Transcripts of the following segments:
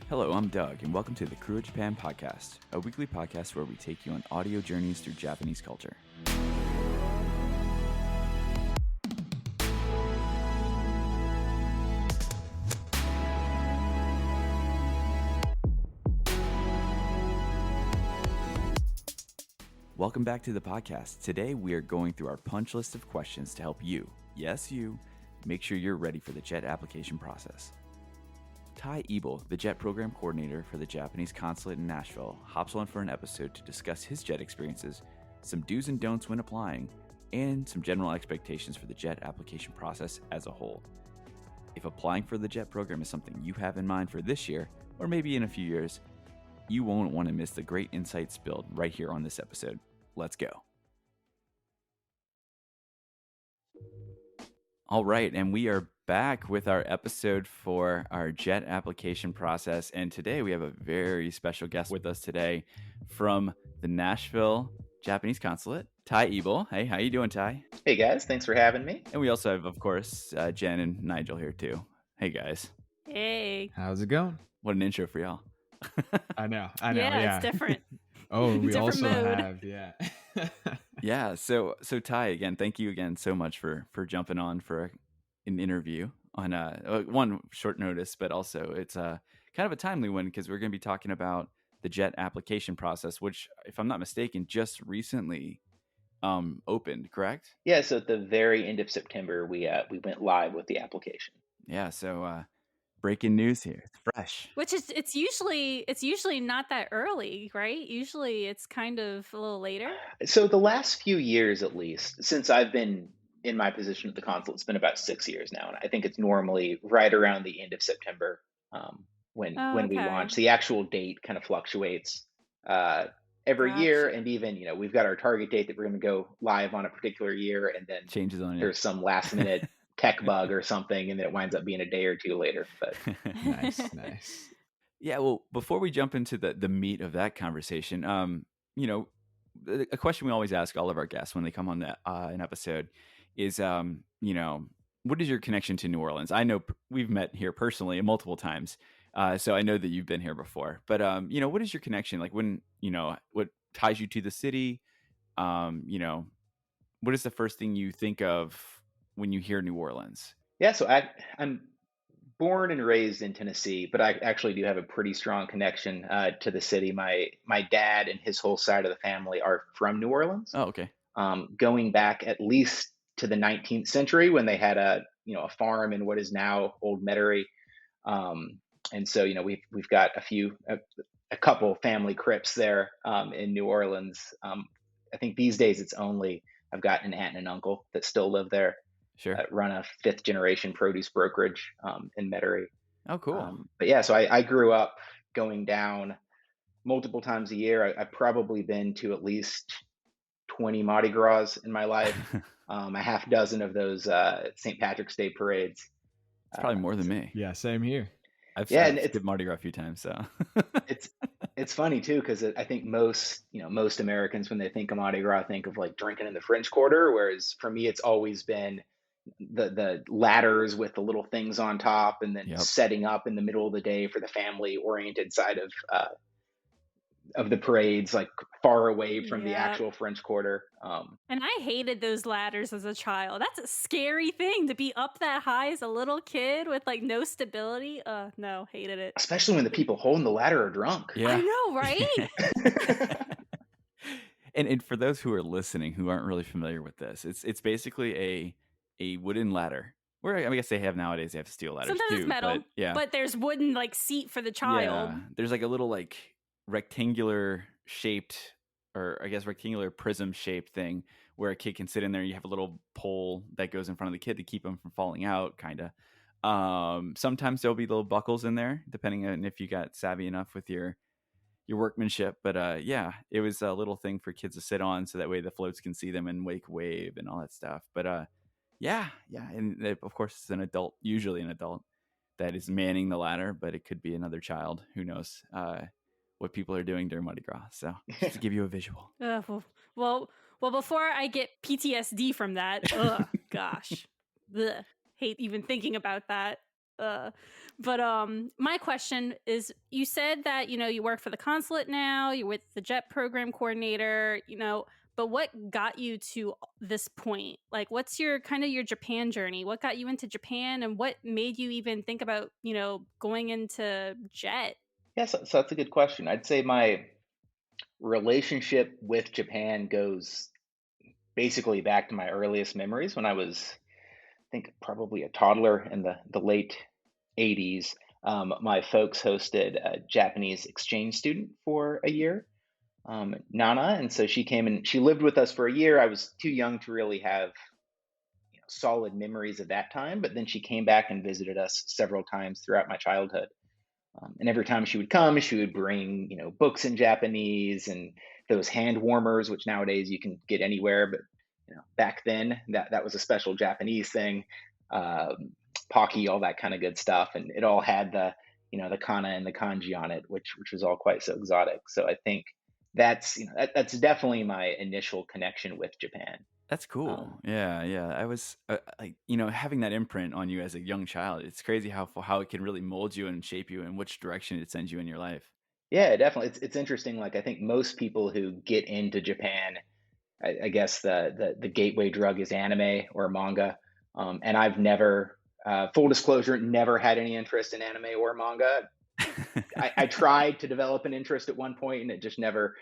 Hello, I'm Doug, and welcome to the Crew of Japan podcast, a weekly podcast where we take you on audio journeys through Japanese culture. Welcome back to the podcast. Today, we are going through our punch list of questions to help you, yes you, make sure you're ready for the JET application process. Tye Ebel, the JET Program Coordinator for the Japanese Consulate in Nashville, hops on for an episode to discuss his JET experiences, some do's and don'ts when applying, and some general expectations for the JET application process as a whole. If applying for the JET program is something you have in mind for this year, or maybe in a few years, you won't want to miss the great insights spilled right here on this episode. Let's go. All right, and we are back with our episode for our JET application process. And today we have a very special guest with us today from the Nashville Japanese Consulate, Tye Ebel. Hey, how you doing, Tye? Hey guys, thanks for having me. And we also have, of course, Jenn and Nigel here too. Hey guys. Hey. How's it going? What an intro for y'all. I know. Yeah, it's different. Oh, we Different also mode. have, yeah. Yeah, so Tye, again, thank you again so much for jumping on for an interview on one short notice, but also it's kind of a timely one because we're going to be talking about the JET application process, which, if I'm not mistaken, just recently opened, correct? Yeah, so at the very end of September, we went live with the application. Yeah, so breaking news here. It's fresh. Which is it's usually not that early, right? Usually it's kind of a little later. So the last few years, at least, since I've been in my position at the consulate, it's been about 6 years now, and I think it's normally right around the end of September when we Okay. launch. The actual date kind of fluctuates every year, Gotcha. and even we've got our target date that we're going to go live on a particular year, and then Changes on it. there's some last minute tech bug or something, and then it winds up being a day or two later. But Nice. Yeah, well, before we jump into the meat of that conversation, a question we always ask all of our guests when they come on an episode is, what is your connection to New Orleans? I know we've met here personally multiple times, so I know that you've been here before. But what is your connection? Like when what ties you to the city? What is the first thing you think of when you hear New Orleans? yeah, so I'm born and raised in Tennessee, but I actually do have a pretty strong connection to the city. My dad and his whole side of the family are from New Orleans, Oh, okay. going back at least to the 19th century when they had a farm in what is now Old Metairie. And so we've got a couple family crypts there in New Orleans. I think these days I've got an aunt and an uncle that still live there. Sure. Run a 5th generation produce brokerage in Metairie. Oh, cool. But yeah, so I grew up going down multiple times a year. I've probably been to at least 20 Mardi Gras in my life. A half dozen of those St. Patrick's Day parades. It's probably more than me. Yeah, same here. I've Yeah, and skipped Mardi Gras a few times, so It's funny too, because I think most Americans, when they think of Mardi Gras, think of like drinking in the French Quarter, whereas for me, it's always been the ladders with the little things on top, and then Yep. setting up in the middle of the day for the family-oriented side of the parades, like far away from the Yep. actual French Quarter. And I hated those ladders as a child. That's a scary thing to be up that high as a little kid with like no stability. No, hated it. Especially when the people holding the ladder are drunk. Yeah. I know, right? And for those who are listening who aren't really familiar with this, it's basically a wooden ladder. Where I guess they have nowadays, they have steel ladders Sometimes too. it's metal, but yeah, but there's wooden like seat for the child. yeah. There's like a little like rectangular shaped, or I guess rectangular prism shaped thing where a kid can sit in there. You have a little pole that goes in front of the kid to keep them from falling out, kind of. Sometimes there'll be little buckles in there, depending on if you got savvy enough with your workmanship. But yeah, it was a little thing for kids to sit on, so that way the floats can see them and wave and all that stuff. But yeah, and of course it's usually an adult that is manning the ladder, but it could be another child. Who knows what people are doing during Mardi Gras? So just to give you a visual. Well, before I get PTSD from that, gosh, hate even thinking about that. But my question is, you said that, you work for the consulate now, you're with the JET program coordinator, but what got you to this point? Like, what's your Japan journey? What got you into Japan, and what made you even think about, going into JET? Yes, so that's a good question. I'd say my relationship with Japan goes basically back to my earliest memories when I was, I think, probably a toddler in the late 80s. My folks hosted a Japanese exchange student for a year, Nana, and so she came and she lived with us for a year. I was too young to really have solid memories of that time, but then she came back and visited us several times throughout my childhood. And every time she would come, she would bring, books in Japanese and those hand warmers, which nowadays you can get anywhere, but back then that was a special Japanese thing. Pocky, all that kind of good stuff, and it all had the kana and the kanji on it, which was all quite so exotic. So I think that's definitely my initial connection with Japan. That's cool. Yeah, yeah. I was like, having that imprint on you as a young child. It's crazy how it can really mold you and shape you and which direction it sends you in your life. Yeah, definitely. It's interesting. Like I think most people who get into Japan, I guess the gateway drug is anime or manga, and I've never, full disclosure, never had any interest in anime or manga. I tried to develop an interest at one point, and it just never.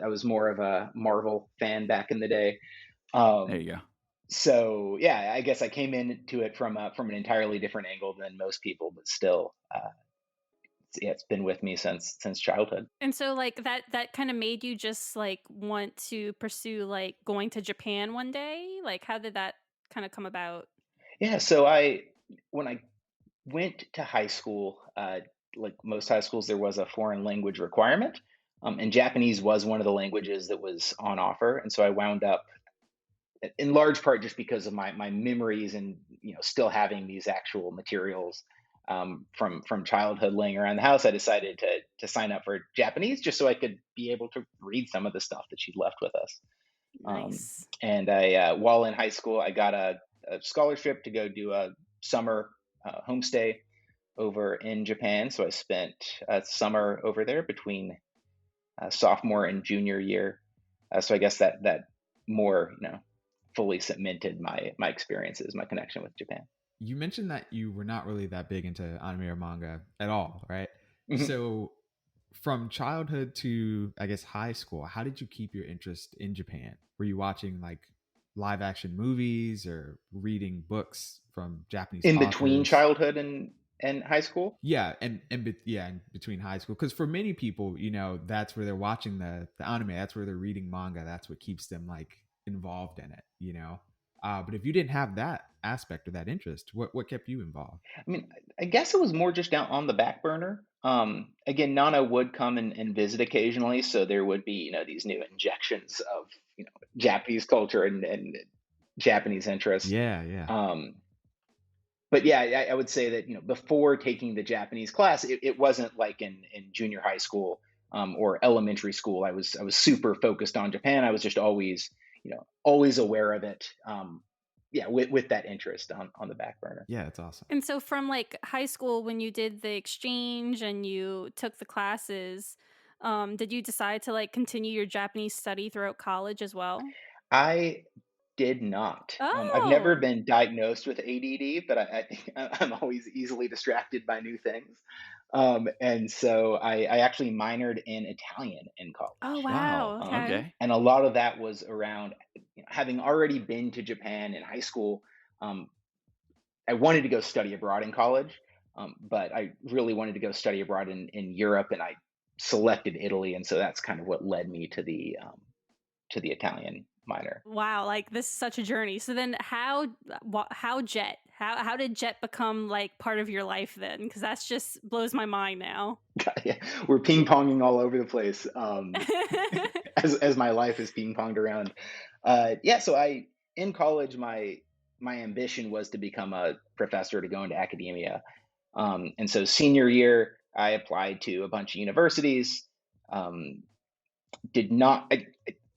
I was more of a Marvel fan back in the day. There you go. So yeah, I guess I came into it from an entirely different angle than most people, but still, it's been with me since childhood. And so like that kind of made you just like want to pursue like going to Japan one day? Like, how did that kind of come about? Yeah, so when I went to high school, like most high schools, there was a foreign language requirement, and Japanese was one of the languages that was on offer, and so I wound up, in large part, just because of my memories and still having these actual materials from childhood laying around the house, I decided to sign up for Japanese just so I could be able to read some of the stuff that she'd left with us. Nice. And I, while in high school, I got a scholarship to go do a summer homestay over in Japan. So I spent a summer over there between sophomore and junior year. So I guess that more, fully cemented my experiences, my connection with Japan. You mentioned that you were not really that big into anime or manga at all, right? Mhm. So from childhood to, I guess, high school, how did you keep your interest in Japan? Were you watching like live action movies or reading books from Japanese In between authors? childhood and high school? Yeah, and in between high school, because for many people, that's where they're watching the anime, that's where they're reading manga, that's what keeps them like involved in it. But if you didn't have that aspect or that interest, what kept you involved? I mean, I guess it was more just down on the back burner. Again, Nana would come and visit occasionally, so there would be, these new injections of, Japanese culture and Japanese interest. Yeah. But yeah, I would say that, before taking the Japanese class, it wasn't like in junior high school or elementary school. I was super focused on Japan. I was just always, always aware of it. Yeah, with that interest on the back burner. Yeah, that's awesome. And so from like high school, when you did the exchange and you took the classes, did you decide to like continue your Japanese study throughout college as well? I did not. I've never Oh, been diagnosed with ADD, but I think I'm always easily distracted by new things. And so I actually minored in Italian in oh college. wow, Wow. okay. Okay. And a lot of that was around, having already been to Japan in high school. Um, I wanted to go study abroad in college, but I really wanted to go study abroad in Europe, and I selected Italy, and so that's kind of what led me to the Italian minor. Wow, like this is such a journey. So then how JET? How did JET become like part of your life then? Because that's just blows my mind now. Yeah, we're ping ponging all over the place, as my life is ping ponged around. Yeah, so in college, my ambition was to become a professor, to go into academia. And so senior year, I applied to a bunch of universities. Um, did not.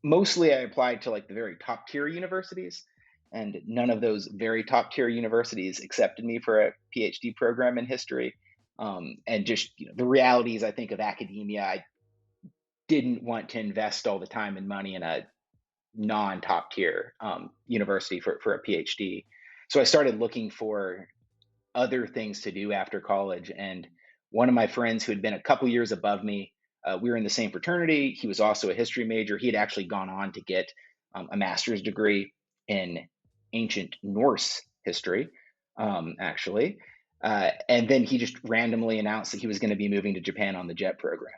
Mostly, I applied to like the very top tier universities, and none of those very top tier universities accepted me for a PhD program in history. And just the realities, I think, of academia, I didn't want to invest all the time and money in a non top tier university for a PhD. So I started looking for other things to do after college. And one of my friends who had been a couple years above me, we were in the same fraternity. He was also a history major. He had actually gone on to get a master's degree in ancient Norse history, actually. And then he just randomly announced that he was going to be moving to Japan on the JET program.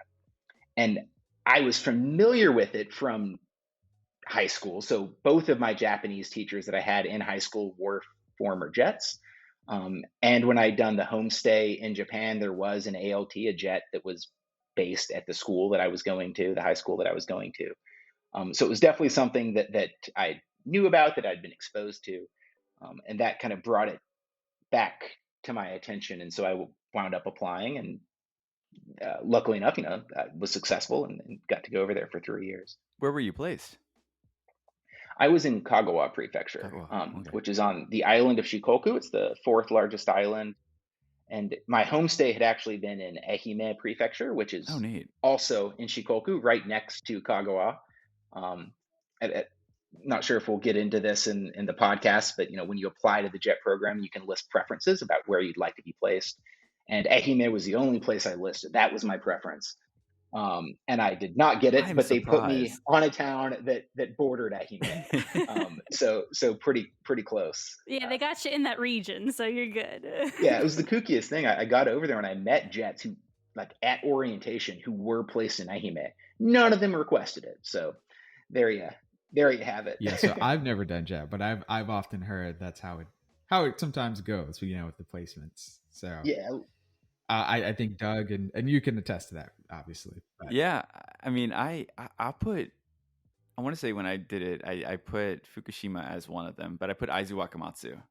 And I was familiar with it from high school. So both of my Japanese teachers that I had in high school were former JETs. And when I'd done the homestay in Japan, there was an ALT, a JET that was based at the school that I was going to, the high school that I was going to. So it was definitely something that I knew about, that I'd been exposed to. And that kind of brought it back to my attention. And so I wound up applying, and luckily enough, I was successful and got to go over there for 3 years. Where were you placed? I was in Kagawa Prefecture, Okay. which is on the island of Shikoku. It's the fourth largest island. And my homestay had actually been in Ehime Prefecture, which is neat. also in Shikoku, right next to Kagawa. Not sure if we'll get into this in the podcast, but when you apply to the JET program, you can list preferences about where you'd like to be placed. And Ehime was the only place I listed. That was my preference. And I did not get it, but they put me on a town that bordered Ehime. So pretty close. Yeah, they got you in that region, so you're good. Yeah, it was the kookiest thing. I got over there and I met Jets who, like at orientation, who were placed in Ehime. None of them requested it. So there you have it. Yeah, so I've never done JET, but I've often heard that's how it sometimes goes, with the placements. So yeah. I think Doug and you can attest to that, obviously. But. Yeah, I mean, I want to say when I did it, I put Fukushima as one of them, but I put Aizu Wakamatsu,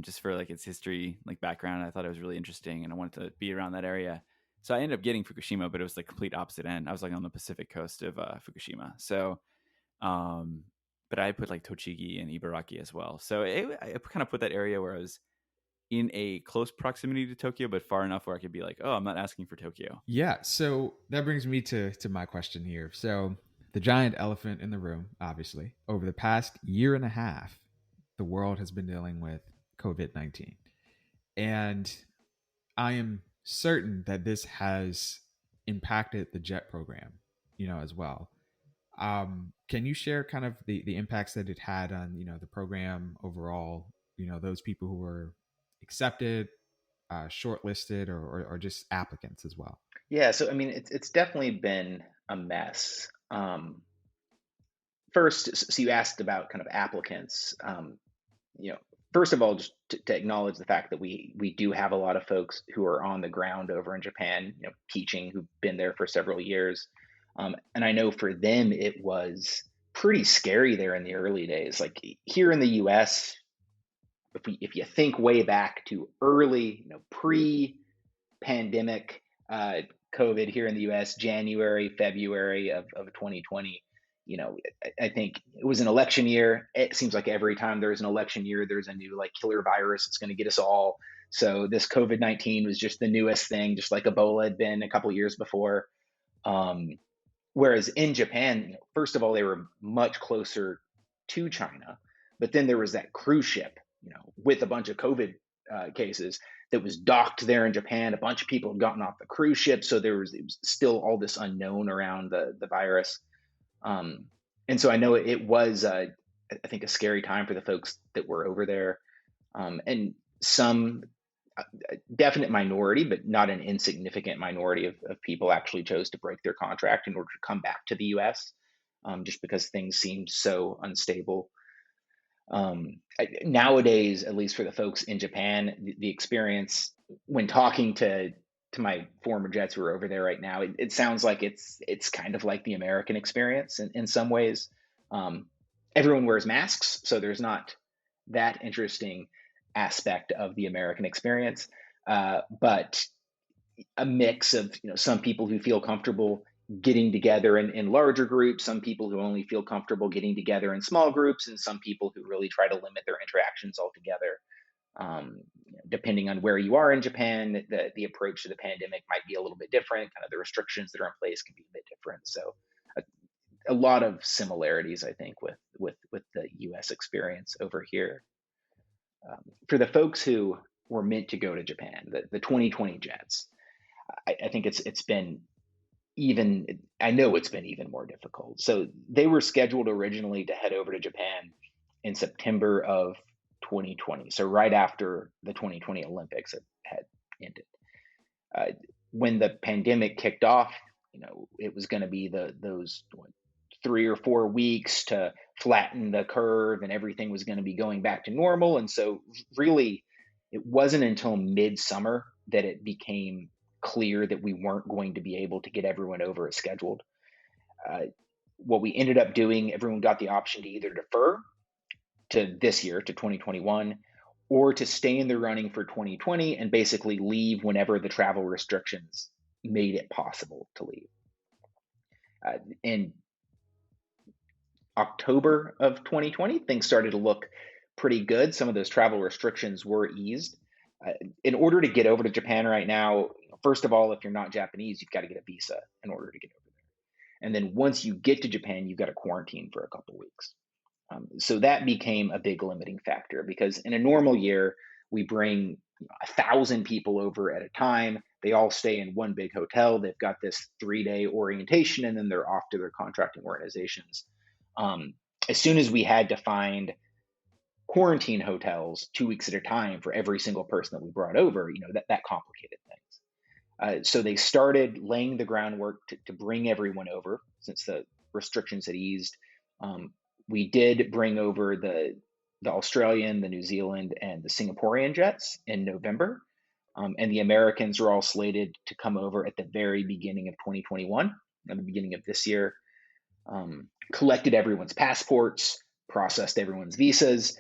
just for like its history, like background. I thought it was really interesting, and I wanted to be around that area. So I ended up getting Fukushima, but it was the complete opposite end. I was like on the Pacific coast of Fukushima. So, but I put like Tochigi and Ibaraki as well. So I kind of put that area where I was in a close proximity to Tokyo, but far enough where I could be like, oh, I'm not asking for Tokyo. Yeah. So that brings me to my question here. So the giant elephant in the room, obviously, over the past year and a half, the world has been dealing with COVID-19. And I am certain that this has impacted the JET program, as well. Can you share kind of the impacts that it had on, the program overall, those people who were accepted, shortlisted, or just applicants as well? Yeah, so I mean, it's definitely been a mess. First, so you asked about kind of applicants. First of all, just to acknowledge the fact that we do have a lot of folks who are on the ground over in Japan, teaching, who've been there for several years. And I know for them, it was pretty scary there in the early days. Like here in the US, if you think way back to early, pre-pandemic COVID here in the US, January, February of 2020, I think it was an election year. It seems like every time there's an election year, there's a new like killer virus that's going to get us all. So this COVID-19 was just the newest thing, just like Ebola had been a couple years before. Whereas in Japan, first of all, they were much closer to China, but then there was that cruise ship, with a bunch of COVID cases that was docked there in Japan. A bunch of people had gotten off the cruise ship, so it was still all this unknown around the virus. And so I know it was, I think, a scary time for the folks that were over there, and some definite minority, but not an insignificant minority of people actually chose to break their contract in order to come back to the US, just because things seemed so unstable. Nowadays, at least for the folks in Japan, the experience when talking to my former Jets who are over there right now, it sounds like it's kind of like the American experience in some ways. Everyone wears masks, so there's not that interesting aspect of the American experience, but a mix of some people who feel comfortable getting together in larger groups, some people who only feel comfortable getting together in small groups, and some people who really try to limit their interactions altogether. Depending on where you are in Japan, the approach to the pandemic might be a little bit different. Kind of the restrictions that are in place can be a bit different. So a lot of similarities, I think, with the U.S. experience over here. For the folks who were meant to go to Japan, the 2020 Jets, I think it's been even, I know it's been even more difficult. So they were scheduled originally to head over to Japan in September of 2020. So right after the 2020 Olympics had ended. When the pandemic kicked off, it was going to be those 3 or 4 weeks to flatten the curve, and everything was going to be going back to normal. And so really, it wasn't until midsummer that it became clear that we weren't going to be able to get everyone over as scheduled. What we ended up doing, everyone got the option to either defer to this year, to 2021, or to stay in the running for 2020 and basically leave whenever the travel restrictions made it possible to leave. In October of 2020, things started to look pretty good. Some of those travel restrictions were eased. In order to get over to Japan right now, first of all, if you're not Japanese, you've got to get a visa in order to get over there. And then once you get to Japan, you've got to quarantine for a couple weeks. So that became a big limiting factor, because in a normal year, we bring 1,000 people over at a time. They all stay in one big hotel. They've got this 3-day orientation, and then they're off to their contracting organizations. As soon as we had to find quarantine hotels 2 weeks at a time for every single person that we brought over, that complicated things. So they started laying the groundwork to bring everyone over since the restrictions had eased. We did bring over the Australian, the New Zealand, and the Singaporean jets in November. And the Americans were all slated to come over at the very beginning of 2021, at the beginning of this year. Collected everyone's passports, processed everyone's visas,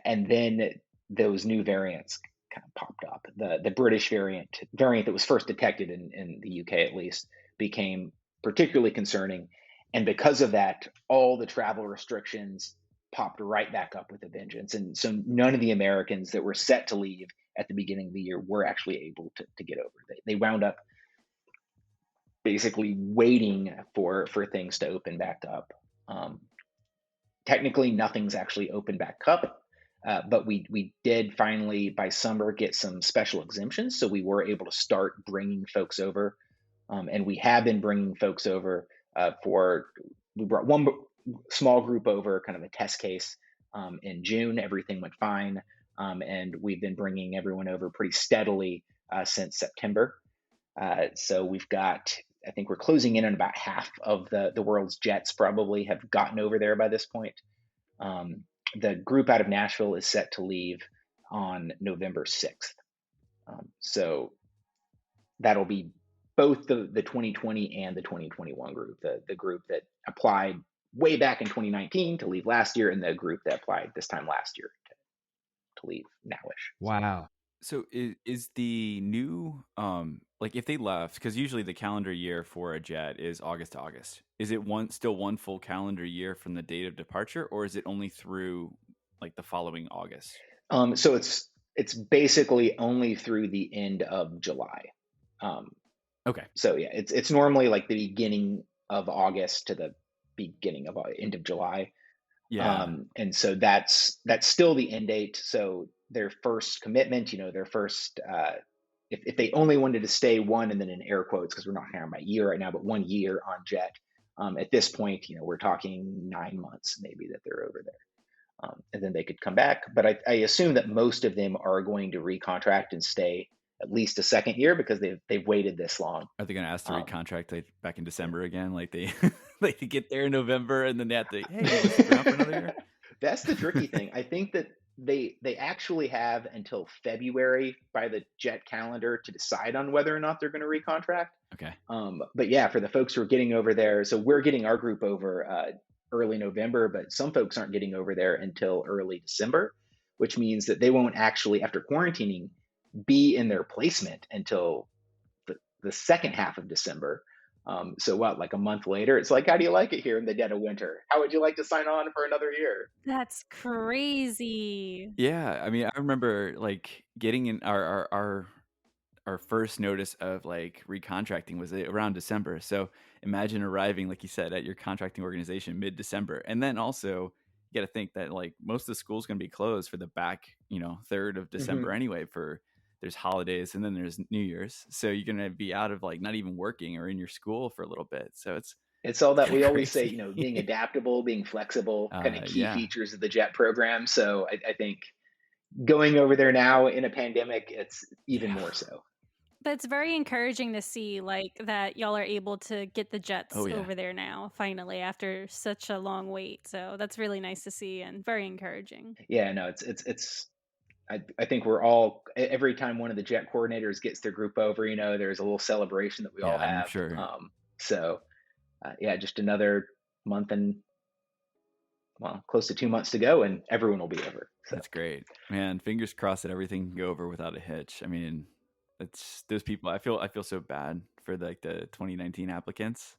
and then those new variants kind of popped up. The British variant that was first detected in the UK, at least, became particularly concerning. And because of that, all the travel restrictions popped right back up with a vengeance. And so none of the Americans that were set to leave at the beginning of the year were actually able to get over. They wound up basically waiting for things to open back up. Technically, nothing's actually opened back up, but we did finally, by summer, get some special exemptions. So we were able to start bringing folks over. And we have been bringing folks over we brought one small group over, kind of a test case, in June. Everything went fine. And we've been bringing everyone over pretty steadily since September. So we've got, I think we're closing in on about half of the world's jets probably have gotten over there by this point. The group out of Nashville is set to leave on November 6th. So that'll be both the 2020 and the 2021 group, the group that applied way back in 2019 to leave last year, and the group that applied this time last year to leave nowish. Wow. So is the new, like if they left, because usually the calendar year for a jet is August to August. Is it still one full calendar year from the date of departure, or is it only through like the following August? So it's basically only through the end of July. Okay. So yeah, it's normally like the beginning of August to the beginning of end of July. Yeah. And so that's still the end date. So their first commitment, their first, if they only wanted to stay one, and then in air quotes, because we're not hearing about year right now, but 1 year on JET, at this point, we're talking 9 months maybe that they're over there. And then they could come back. But I assume that most of them are going to recontract and stay at least a second year, because they've waited this long. Are they going to ask to recontract like back in December again? Like they get there in November and then they have to, hey, you stick around for another year? That's the tricky thing. I think that they actually have until February by the JET calendar to decide on whether or not they're going to recontract. Okay. But yeah, for the folks who are getting over there, so we're getting our group over early November, but some folks aren't getting over there until early December, which means that they won't actually, after quarantining, be in their placement until the second half of December. So what, like a month later, it's like, how do you like it here in the dead of winter? How would you like to sign on for another year? That's crazy. Yeah, I mean, I remember like getting in our first notice of like recontracting was around December. So imagine arriving, like you said, at your contracting organization mid-December, and then also you got to think that like most of the school's going to be closed for the back, third of December Hmm. anyway. For there's holidays and then there's New Year's, so you're going to be out of like not even working or in your school for a little bit. So it's It's all it's that kind of we always say, crazy. being adaptable, being flexible, kind of key Yeah, features of the JET program. So I think going over there now in a pandemic, it's even yeah. more so. But it's very encouraging to see like that y'all are able to get the Oh Jets yeah. over there now, finally, after such a long wait. So that's really nice to see and very encouraging. Yeah, no, it's I think we're all, every time one of the JET coordinators gets their group over, there's a little celebration that we all Yeah, I'm have. sure. So yeah, just another month and, well, close to 2 months to go, and everyone will be over. So That's great, man. Fingers crossed that everything can go over without a hitch. I mean, it's those people. I feel so bad for like the 2019 applicants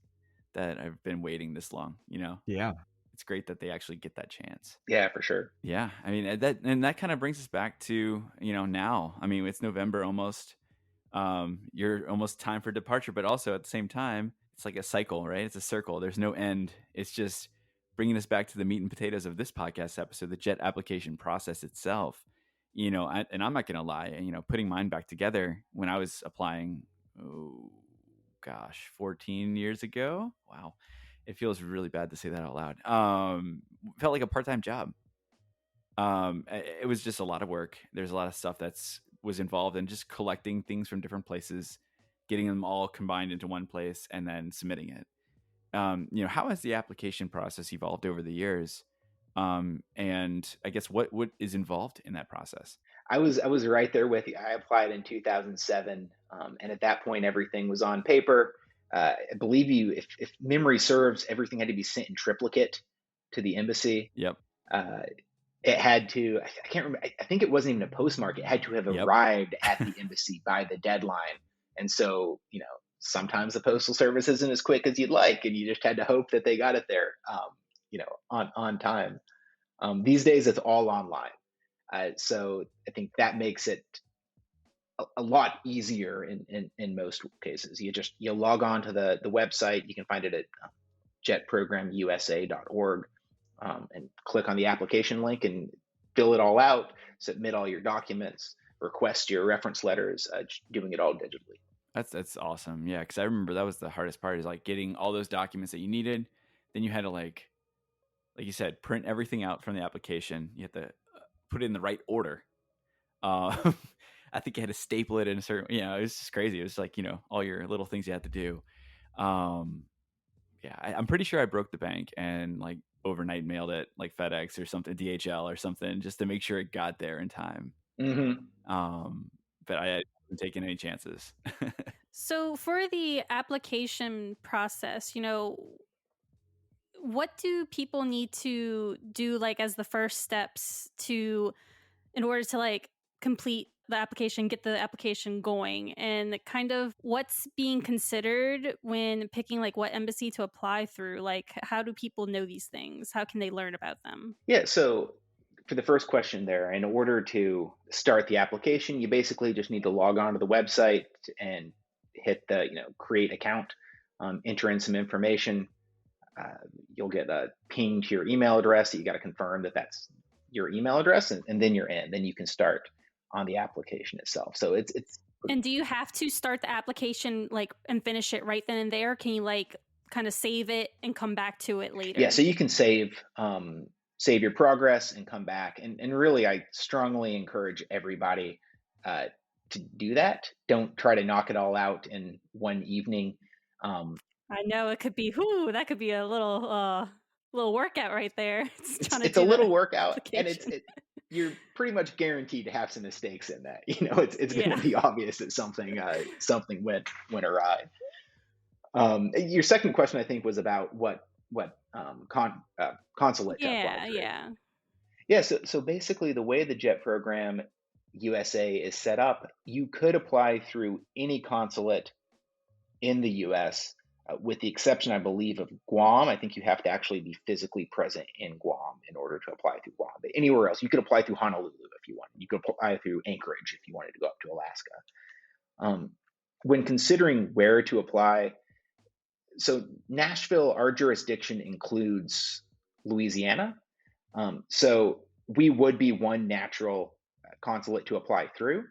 that have been waiting this long. Yeah. It's great that they actually get that chance. yeah, for sure. Yeah, I mean that kind of brings us back to now. I mean, it's November almost. You're almost time for departure, but also at the same time, it's like a cycle, right? It's a circle. There's no end. It's just bringing us back to the meat and potatoes of this podcast episode, the JET application process itself. And I'm not gonna lie. Putting mine back together when I was applying, oh gosh, 14 years ago. Wow, it feels really bad to say that out loud. Felt like a part-time job. It was just a lot of work. There's a lot of stuff was involved in just collecting things from different places, getting them all combined into one place, and then submitting it. How has the application process evolved over the years? And I guess what is involved in that process? I was right there with you. I applied in 2007, and at that point, everything was on paper. I believe if memory serves, everything had to be sent in triplicate to the embassy. Yep. Uh, it had to. I can't remember. I think it wasn't even a postmark. It had to have Yep. arrived at the embassy by the deadline. And so, sometimes the postal service isn't as quick as you'd like, and you just had to hope that they got it there, on time. These days, it's all online. So I think that makes it a lot easier in most cases. You log on to the website. You can find it at jetprogramusa.org, and click on the application link and fill it all out, submit all your documents, request your reference letters, doing it all digitally. That's awesome. Yeah, because I remember that was the hardest part, is like getting all those documents that you needed. Then you had to like you said, print everything out from the application. You had to put it in the right order. I think you had to staple it in a certain. It was just crazy. It was like all your little things you had to do. Yeah, I'm pretty sure I broke the bank and like overnight mailed it like FedEx or something, DHL or something, just to make sure it got there in time. But I hadn't taken any chances. So for the application process, what do people need to do like as the first steps in order to like complete the application, get the application going, and kind of what's being considered when picking like what embassy to apply through? Like, how do people know these things? How can they learn about them? Yeah. So for the first question there, in order to start the application, you basically just need to log on to the website and hit the create account, enter in some information. You'll get a ping to your email address that you got to confirm that that's your email address, and then you're in. Then you can start on the application itself. So it's. And do you have to start the application like and finish it right then and there? Can you like kind of save it and come back to it later? Yeah, so you can save your progress and come back. And really, I strongly encourage everybody to do that. Don't try to knock it all out in one evening. I know it could be, that could be a little workout right there. It's a little workout, and you're pretty much guaranteed to have some mistakes in that. It's going to be obvious that something went awry. Your second question, I think, was about what consulate to apply through. Yeah. So basically, the way the JET program USA is set up, you could apply through any consulate in the U.S. with the exception, I believe, of Guam. I think you have to actually be physically present in Guam in order to apply through Guam. But anywhere else, you could apply through Honolulu if you want. You could apply through Anchorage if you wanted to go up to Alaska. When considering where to apply, so Nashville, our jurisdiction includes Louisiana. So we would be one natural consulate to apply through.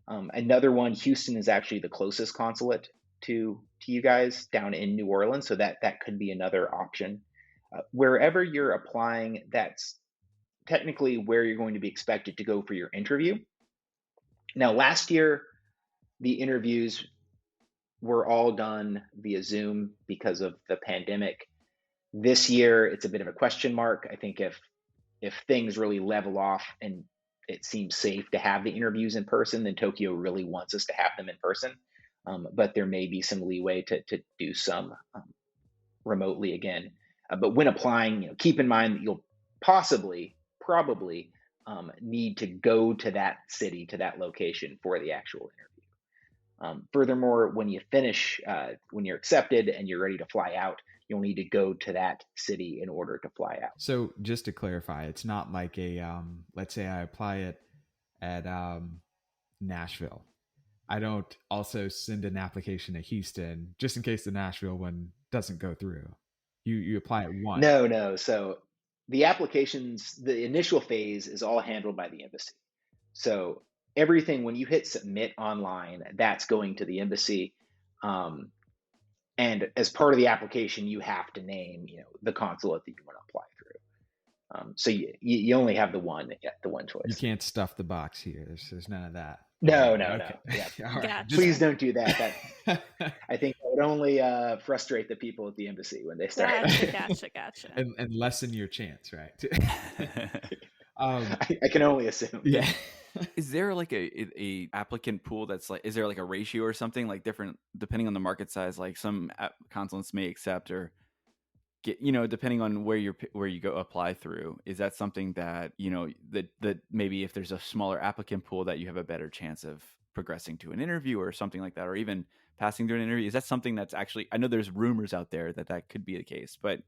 Another one, Houston is actually the closest consulate to you guys down in New Orleans. So that could be another option. Wherever you're applying, that's technically where you're going to be expected to go for your interview. Now, last year, the interviews were all done via Zoom because of the pandemic. This year, it's a bit of a question mark. I think if things really level off and it seems safe to have the interviews in person, then Tokyo really wants us to have them in person. But there may be some leeway to do some remotely again. But when applying, keep in mind that you'll probably need to go to that city, to that location for the actual interview. Furthermore, when you finish, when you're accepted and you're ready to fly out, you'll need to go to that city in order to fly out. So just to clarify, it's not like let's say I apply it at Nashville. I don't also send an application to Houston just in case the Nashville one doesn't go through. You apply it once. No. So the applications, the initial phase is all handled by the embassy. So everything, when you hit submit online, that's going to the embassy. And as part of the application, you have to name, the consulate that you want to apply through. So you only have the one choice. You can't stuff the box here. There's none of that. No. Okay. Yeah. All right. Please don't do that. I think that would only frustrate the people at the embassy when they start. Gotcha. And lessen your chance, right? I can only assume. Yeah. Is there like a applicant pool that's like, is there like a ratio or something, like different depending on the market size? Like some consulates may accept or get, depending on where you go apply through. Is that something that, that maybe if there's a smaller applicant pool that you have a better chance of progressing to an interview or something like that, or even passing through an interview? Is that something that's actually, I know there's rumors out there that could be the case, but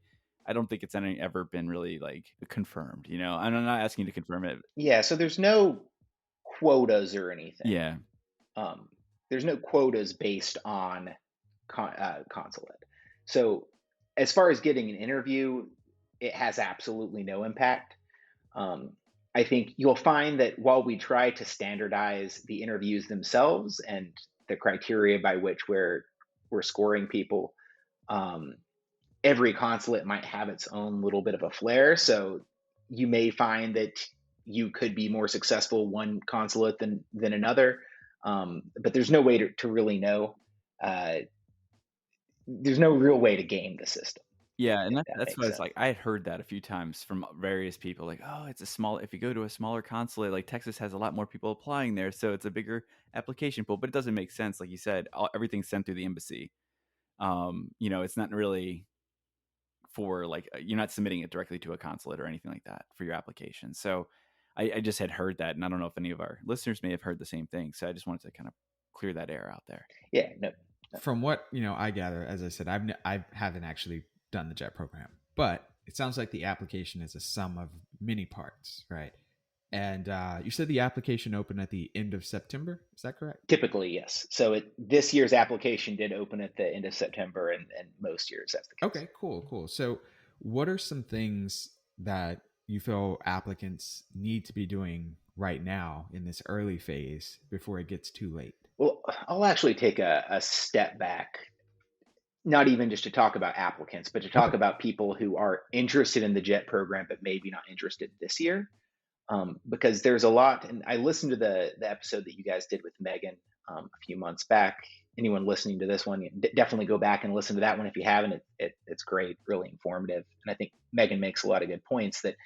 I don't think it's ever been really like confirmed, I'm not asking you to confirm it. Yeah. So there's no quotas or anything. Yeah. There's no quotas based on consulate. So as far as getting an interview, it has absolutely no impact. I think you'll find that while we try to standardize the interviews themselves and the criteria by which we're scoring people, every consulate might have its own little bit of a flair. So you may find that you could be more successful one consulate than another, but there's no way to really know. There's no real way to game the system. Yeah, and that's what it's like. I had heard that a few times from various people, like, oh, if you go to a smaller consulate, like Texas has a lot more people applying there, so it's a bigger application pool. But it doesn't make sense, like you said. Everything's sent through the embassy. It's not really for like you're not submitting it directly to a consulate or anything like that for your application. So I just had heard that, and I don't know if any of our listeners may have heard the same thing. So I just wanted to kind of clear that air out there. Yeah, no. From what I gather, as I said, I haven't actually done the JET program, but it sounds like the application is a sum of many parts, right? And you said the application opened at the end of September. Is that correct? Typically, yes. So this year's application did open at the end of September, and most years that's the case. Okay, cool. So what are some things that you feel applicants need to be doing right now in this early phase before it gets too late? Well, I'll actually take a step back, not even just to talk about applicants, but to talk about people who are interested in the JET program, but maybe not interested this year. Because there's a lot, and I listened to the episode that you guys did with Megan a few months back. Anyone listening to this one, definitely go back and listen to that one if you haven't. It's great, really informative. And I think Megan makes a lot of good points that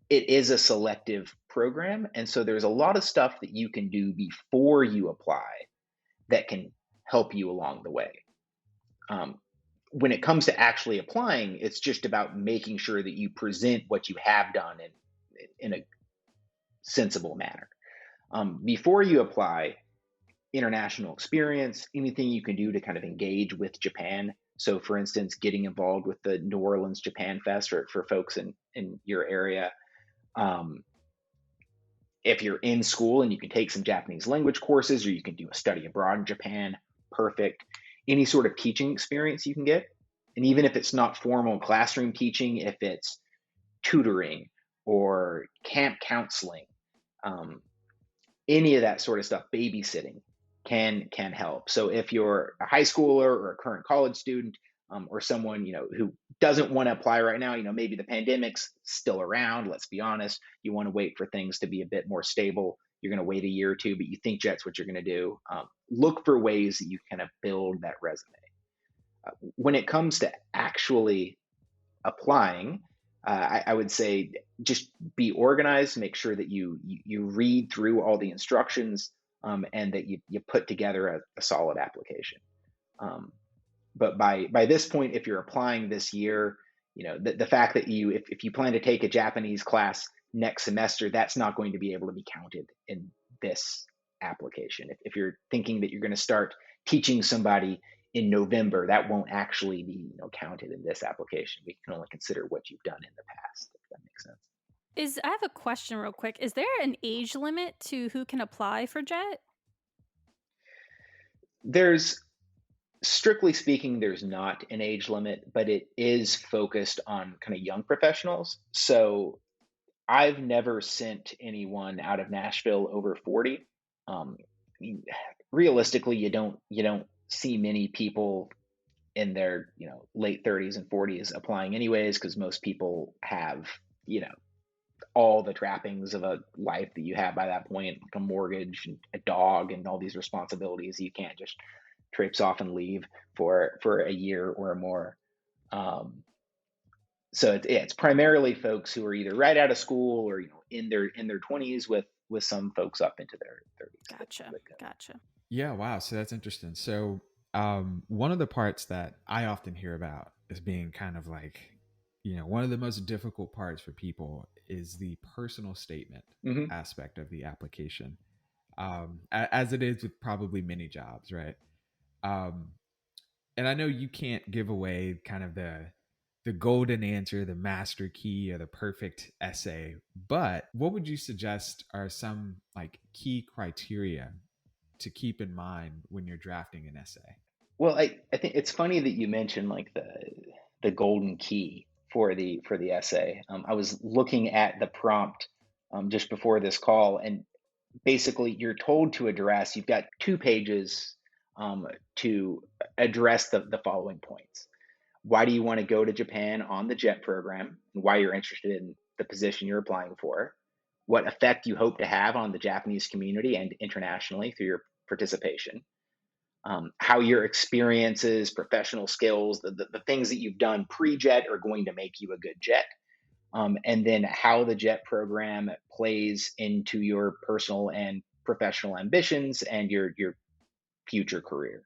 it is a selective program. And so there's a lot of stuff that you can do before you apply that can help you along the way. When it comes to actually applying, it's just about making sure that you present what you have done in a sensible manner. Before you apply, international experience, anything you can do to kind of engage with Japan So, for instance, getting involved with the New Orleans Japan Fest for folks in your area. Um, if you're in school and you can take some Japanese language courses, or you can do a study abroad in Japan, perfect. Any sort of teaching experience you can get. And even if it's not formal classroom teaching, if it's tutoring or camp counseling, um, any of that sort of stuff, babysitting can help. So if you're a high schooler or a current college student, or someone who doesn't want to apply right now, maybe the pandemic's still around. Let's be honest. You want to wait for things to be a bit more stable. You're going to wait a year or two, but you think JET's what you're going to do. Look for ways that you kind of build that resume. When it comes to actually applying, I would say just be organized. Make sure that you read through all the instructions, and that you put together a solid application. But by this point, if you're applying this year, the fact that if you plan to take a Japanese class next semester, that's not going to be able to be counted in this application. If you're thinking that you're going to start teaching somebody in November, that won't actually be counted in this application. We can only consider what you've done in the past, if that makes sense. I have a question real quick. Is there an age limit to who can apply for JET? Strictly speaking, there's not an age limit, but it is focused on kind of young professionals. So I've never sent anyone out of Nashville over 40. I mean, realistically, you don't see many people in their late 30s and 40s applying anyways, because most people have all the trappings of a life that you have by that point, like a mortgage and a dog and all these responsibilities. You can't just traipse off and leave for a year or more. So it's primarily folks who are either right out of school or in their 20s, with some folks up into their 30s. Gotcha. Yeah, wow. So that's interesting. So one of the parts that I often hear about as being kind of like, one of the most difficult parts for people is the personal statement aspect of the application, as it is with probably many jobs, right? And I know you can't give away kind of the golden answer, the master key, or the perfect essay, but what would you suggest are some like key criteria to keep in mind when you're drafting an essay? Well, I think it's funny that you mentioned like the golden key for the essay. I was looking at the prompt just before this call, and basically you're told to address. You've got 2 pages to address the following points. Why do you want to go to Japan on the JET program, and why you're interested in the position you're applying for? What effect you hope to have on the Japanese community and internationally through your participation? How your experiences, professional skills, the things that you've done pre-JET are going to make you a good JET. And then how the JET program plays into your personal and professional ambitions and your future career.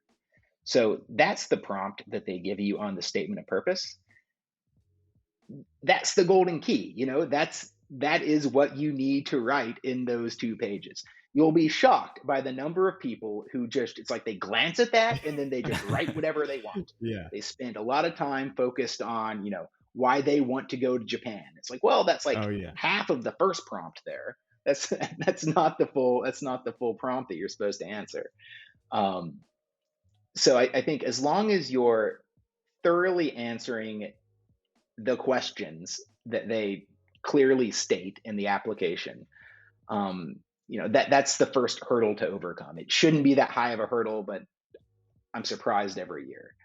So that's the prompt that they give you on the statement of purpose. That's the golden key. That is what you need to write in those 2 pages. You'll be shocked by the number of people who it's like they glance at that and then they just write whatever they want. Yeah. They spend a lot of time focused on, why they want to go to Japan. It's like, well, that's like half of the first prompt there. That's not the full prompt that you're supposed to answer. So I think as long as you're thoroughly answering the questions that they clearly state in the application, that's the first hurdle to overcome. It shouldn't be that high of a hurdle, but I'm surprised every year.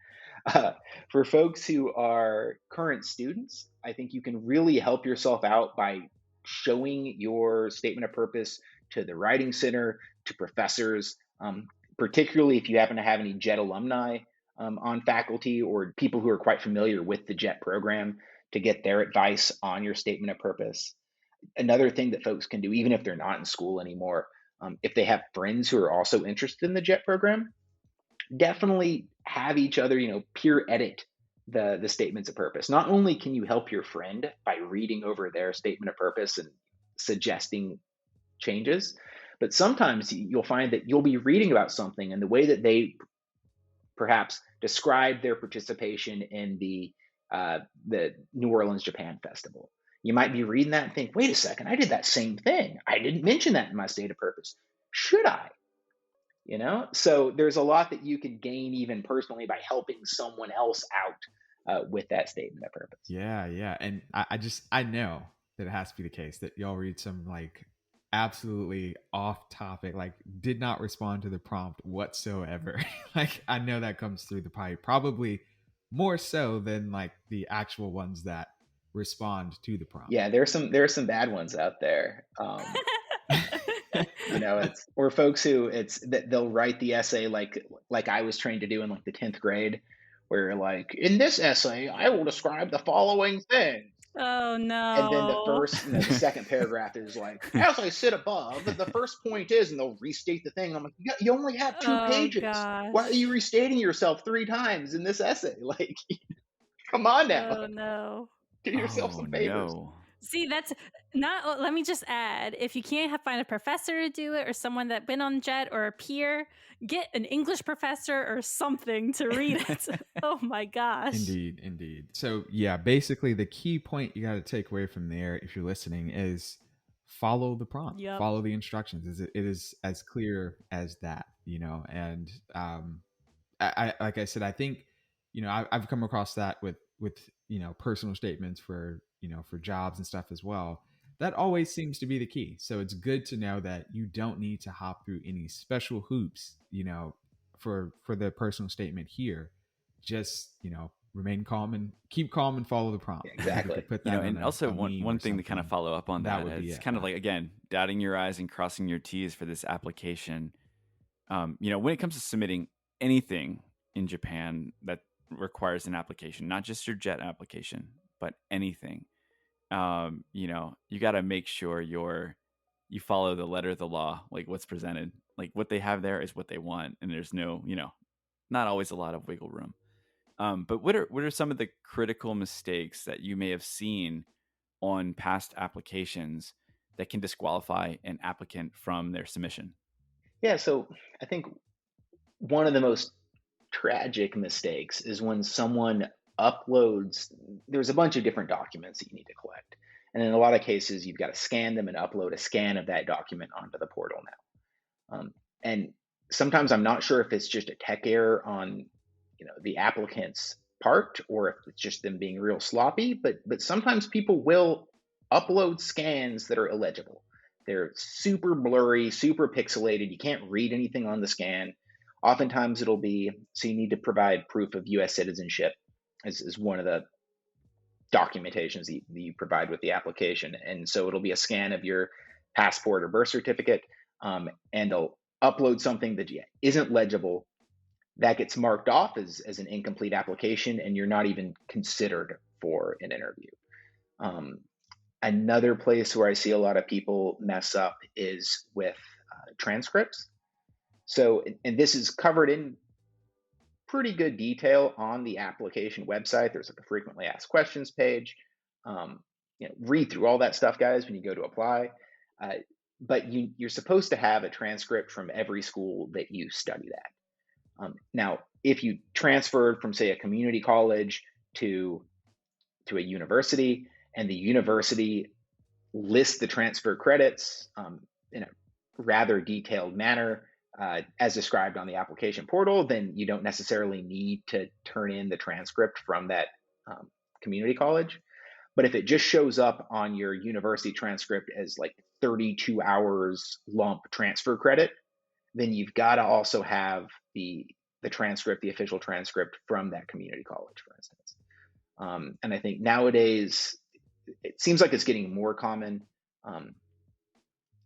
For folks who are current students, I think you can really help yourself out by showing your statement of purpose to the Writing Center, to professors, particularly if you happen to have any JET alumni on faculty or people who are quite familiar with the JET program, to get their advice on your statement of purpose. Another thing that folks can do, even if they're not in school anymore, if they have friends who are also interested in the JET program, definitely have each other, peer edit the statements of purpose. Not only can you help your friend by reading over their statement of purpose and suggesting changes, but sometimes you'll find that you'll be reading about something, and the way that they perhaps describe their participation in the New Orleans Japan Festival. You might be reading that and think, wait a second, I did that same thing. I didn't mention that in my stated purpose. Should I? So there's a lot that you can gain even personally by helping someone else out with that statement of purpose. Yeah. And I know that it has to be the case that y'all read some like absolutely off topic, like did not respond to the prompt whatsoever. Like I know that comes through the pipe, probably more so than like the actual ones that respond to the prompt. Yeah, there's some bad ones out there. It's or folks who they'll write the essay like I was trained to do in like the 10th grade, where like, in this essay I will describe the following things. Oh And then no. the second paragraph is like, as I sit above, the first point is, and they'll restate the thing. I'm like, you only have 2 pages. Gosh. Why are you restating yourself 3 times in this essay? Like, come on now. Oh no. Do yourself some favors. No. See, that's not. Let me just add: if you can't find a professor to do it, or someone that's been on JET, or a peer, get an English professor or something to read it. Oh my gosh! Indeed. So yeah, basically the key point you got to take away from there, if you're listening, is follow the prompt, follow the instructions. It is as clear as that, And I like I said, I think I've come across that with personal statements for for jobs and stuff as well. That always seems to be the key. So it's good to know that you don't need to hop through any special hoops, for the personal statement here. Just remain calm and keep calm and follow the prompt. Exactly. Put that and also one thing to kind of follow up on that is kind of like, again, dotting your I's and crossing your T's for this application. When it comes to submitting anything in Japan that requires an application, not just your JET application, but anything, you got to make sure you follow the letter of the law, like what's presented, like what they have there is what they want. And there's no, not always a lot of wiggle room. But what are some of the critical mistakes that you may have seen on past applications that can disqualify an applicant from their submission? Yeah, so I think one of the most tragic mistakes is when someone uploads, there's a bunch of different documents that you need to collect. And in a lot of cases, you've got to scan them and upload a scan of that document onto the portal now. And sometimes I'm not sure if it's just a tech error on the applicant's part, or if it's just them being real sloppy, but sometimes people will upload scans that are illegible. They're super blurry, super pixelated. You can't read anything on the scan. Oftentimes it'll be, so you need to provide proof of US citizenship as one of the documentations that you provide with the application. And so it'll be a scan of your passport or birth certificate, and they'll upload something that isn't legible. That gets marked off as an incomplete application, and you're not even considered for an interview. Another place where I see a lot of people mess up is with transcripts. So, and this is covered in pretty good detail on the application website. There's like a frequently asked questions page. Read through all that stuff, guys, when you go to apply. But you're supposed to have a transcript from every school that you studied at. Now, if you transferred from, say, a community college to a university, and the university lists the transfer credits in a rather detailed manner, as described on the application portal, then you don't necessarily need to turn in the transcript from that community college. But if it just shows up on your university transcript as like 32 hours lump transfer credit, then you've got to also have the transcript, the official transcript from that community college, for instance. And I think nowadays, it seems like it's getting more common,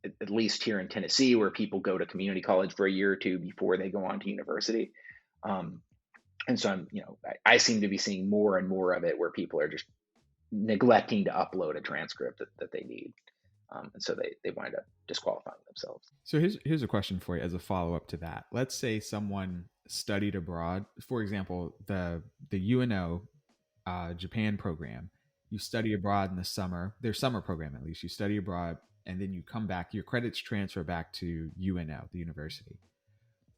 at least here in Tennessee, where people go to community college for a year or two before they go on to university. And so I seem to be seeing more and more of it where people are just neglecting to upload a transcript that they need. And so they wind up disqualifying themselves. So here's a question for you as a follow-up to that. Let's say someone studied abroad, for example, the UNO Japan program. You study abroad in the summer, their summer program at least. You study abroad, and then you come back, your credits transfer back to UNO, the university.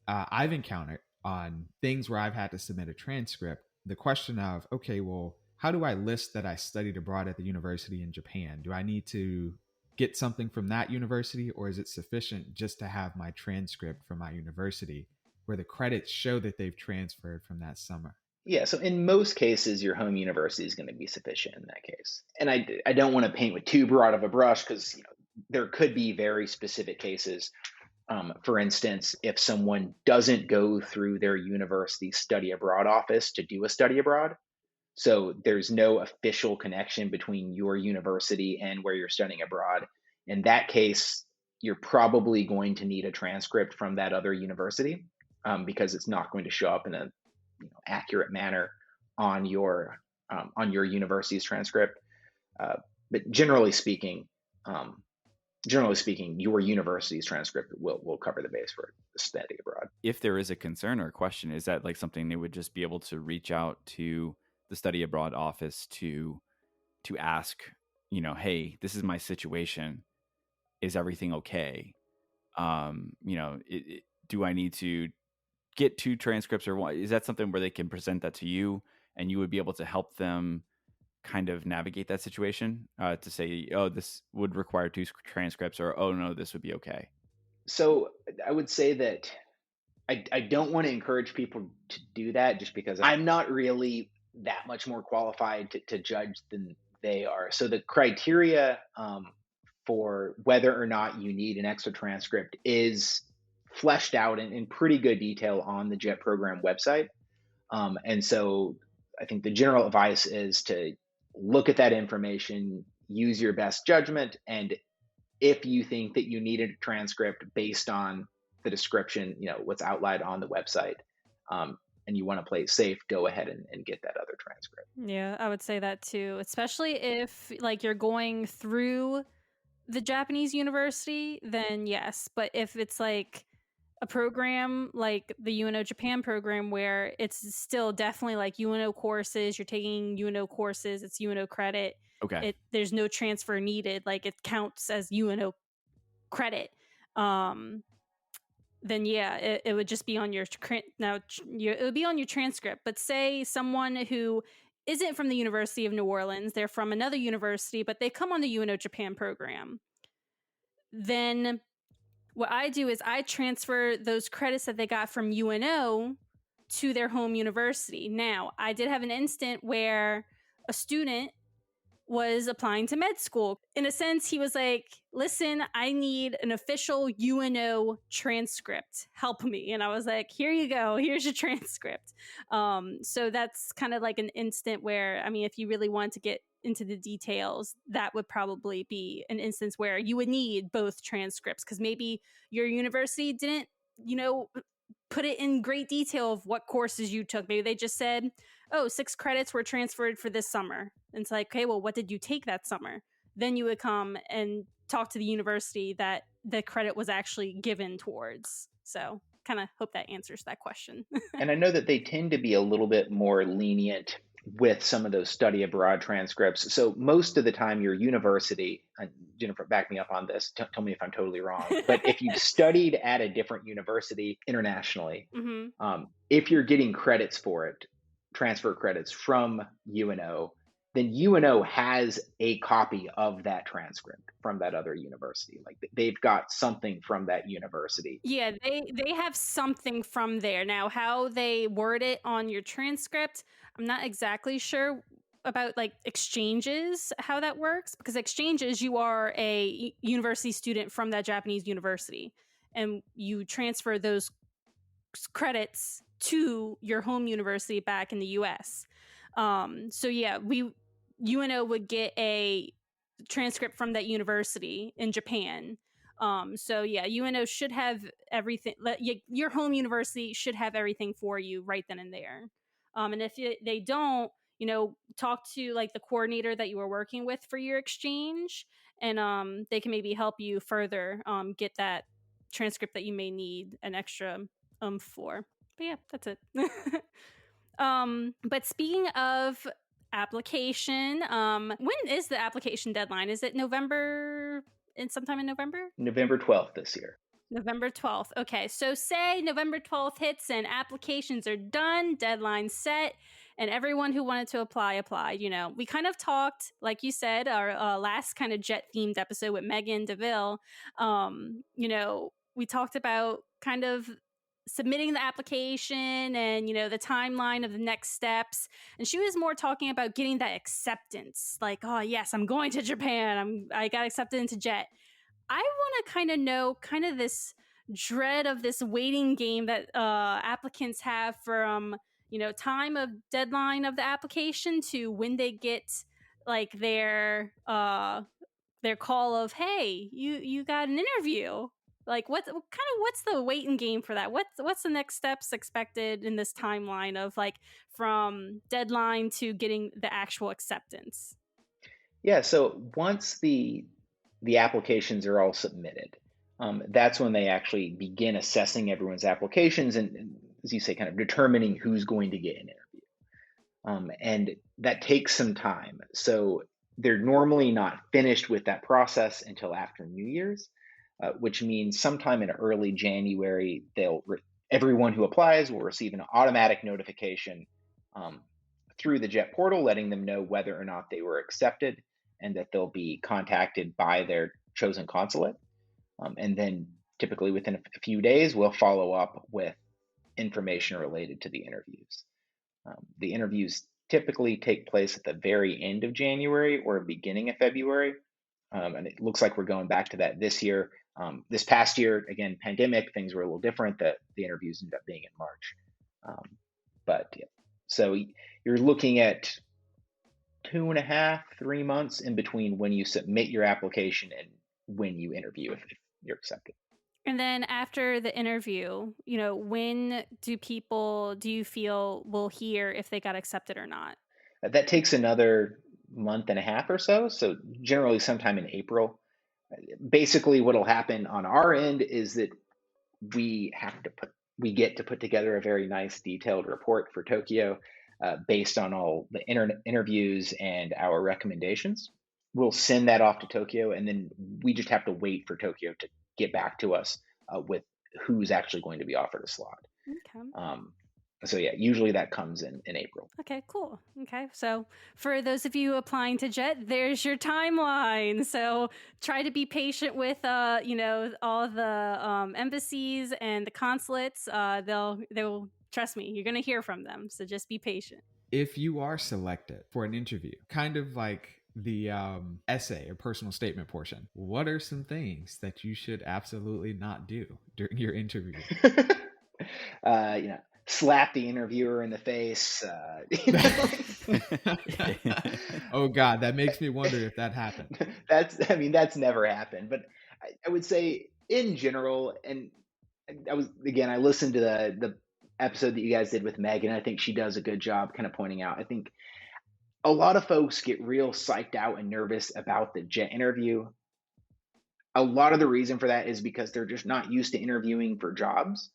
I've encountered on things where I've had to submit a transcript, the question of, okay, well, how do I list that I studied abroad at the university in Japan? Do I need to get something from that university, or is it sufficient just to have my transcript from my university where the credits show that they've transferred from that summer? Yeah, so in most cases, your home university is going to be sufficient in that case. And I don't want to paint with too broad of a brush because there could be very specific cases. For instance, if someone doesn't go through their university study abroad office to do a study abroad, so there's no official connection between your university and where you're studying abroad. In that case, you're probably going to need a transcript from that other university because it's not going to show up in a accurate manner on your university's transcript. But generally speaking, your university's transcript will cover the base for study abroad. If there is a concern or a question, is that like something they would just be able to reach out to the study abroad office to ask, hey, this is my situation. Is everything okay? Do I need to get two transcripts, or what? Is that something where they can present that to you and you would be able to help them kind of navigate that situation to say, oh, this would require two transcripts, or, oh no, this would be okay? So I would say that I don't want to encourage people to do that just because I'm not really that much more qualified to judge than they are. So the criteria for whether or not you need an extra transcript is fleshed out in pretty good detail on the JET program website. And so I think the general advice is to look at that information, use your best judgment, and if you think that you need a transcript based on the description, what's outlined on the website, and you want to play it safe, go ahead and get that other transcript. Yeah, I would say that too, especially if like you're going through the Japanese university, then yes. But if it's like a program like the UNO Japan program where it's still definitely like UNO courses, you're taking UNO courses, it's UNO credit. Okay. There's no transfer needed, like it counts as UNO credit. Then yeah, it would just be on your it would be on your transcript. But say someone who isn't from the University of New Orleans, they're from another university, but they come on the UNO Japan program. Then what I do is I transfer those credits that they got from UNO to their home university. Now, I did have an instant where a student was applying to med school. In a sense, he was like, listen, I need an official UNO transcript. Help me. And I was like, here you go. Here's your transcript. So that's kind of like an instant where, I mean, if you really want to get into the details, that would probably be an instance where you would need both transcripts because maybe your university didn't, put it in great detail of what courses you took. Maybe they just said, oh, 6 credits were transferred for this summer. And it's like, okay, well, what did you take that summer? Then you would come and talk to the university that the credit was actually given towards. So kind of hope that answers that question. And I know that they tend to be a little bit more lenient with some of those study abroad transcripts. So most of the time your university, Jennifer, back me up on this, tell me if I'm totally wrong, but if you've studied at a different university internationally, if you're getting credits for it, transfer credits from UNO, then UNO has a copy of that transcript from that other university. Like they've got something from that university. Yeah, they have something from there. Now, how they word it on your transcript, I'm not exactly sure about like exchanges, how that works, because exchanges, you are a university student from that Japanese university and you transfer those credits to your home university back in the US. So yeah, UNO would get a transcript from that university in Japan. So yeah, UNO should have everything. Your home university should have everything for you right then and there. And if they don't, talk to like the coordinator that you were working with for your exchange, and they can maybe help you further get that transcript that you may need an extra for. But yeah, that's it. But speaking of application, when is the application deadline? Is it November? Sometime in November? November 12th this year. November 12th. Okay. So say November 12th hits and applications are done, deadline set, and everyone who wanted to apply applied. We kind of talked, like you said, our last kind of jet themed episode with Megan DeVille. We talked about kind of submitting the application and the timeline of the next steps, and she was more talking about getting that acceptance, like, oh yes, I'm going to Japan, I got accepted into JET. I want to kind of know kind of this dread of this waiting game that applicants have from time of deadline of the application to when they get like their call of, hey, you got an interview. Like what's the waiting game for that? What's the next steps expected in this timeline of like from deadline to getting the actual acceptance? Yeah, so once the applications are all submitted, that's when they actually begin assessing everyone's applications and, as you say, kind of determining who's going to get an interview. And that takes some time. So they're normally not finished with that process until after New Year's, which means sometime in early January, everyone who applies will receive an automatic notification um, through the JET portal, letting them know whether or not they were accepted, and that they'll be contacted by their chosen consulate. And then typically within a few days, we'll follow up with information related to the interviews. The interviews typically take place at the very end of January or beginning of February. And it looks like we're going back to that this year. This past year, again, pandemic, things were a little different. The interviews ended up being in March. But yeah. So you're looking at 2.5, 3 months in between when you submit your application and when you interview if you're accepted. And then after the interview, when do you feel will hear if they got accepted or not? That takes another month and a half or so. So generally sometime in April. Basically what'll happen on our end is that we get to put together a very nice detailed report for Tokyo based on all the interviews and our recommendations. We'll send that off to Tokyo, and then we just have to wait for Tokyo to get back to us with who's actually going to be offered a slot. Okay. So yeah, usually that comes in April. Okay, cool. Okay, so for those of you applying to JET, there's your timeline. So try to be patient with, all the embassies and the consulates. They'll trust me. You're gonna hear from them. So just be patient. If you are selected for an interview, kind of like the essay or personal statement portion, what are some things that you should absolutely not do during your interview? Slap the interviewer in the face. Oh God, that makes me wonder if that happened. That's never happened. But I would say in general, and I listened to the episode that you guys did with Megan. I think she does a good job kind of pointing out. I think a lot of folks get real psyched out and nervous about the JET interview. A lot of the reason for that is because they're just not used to interviewing for jobs.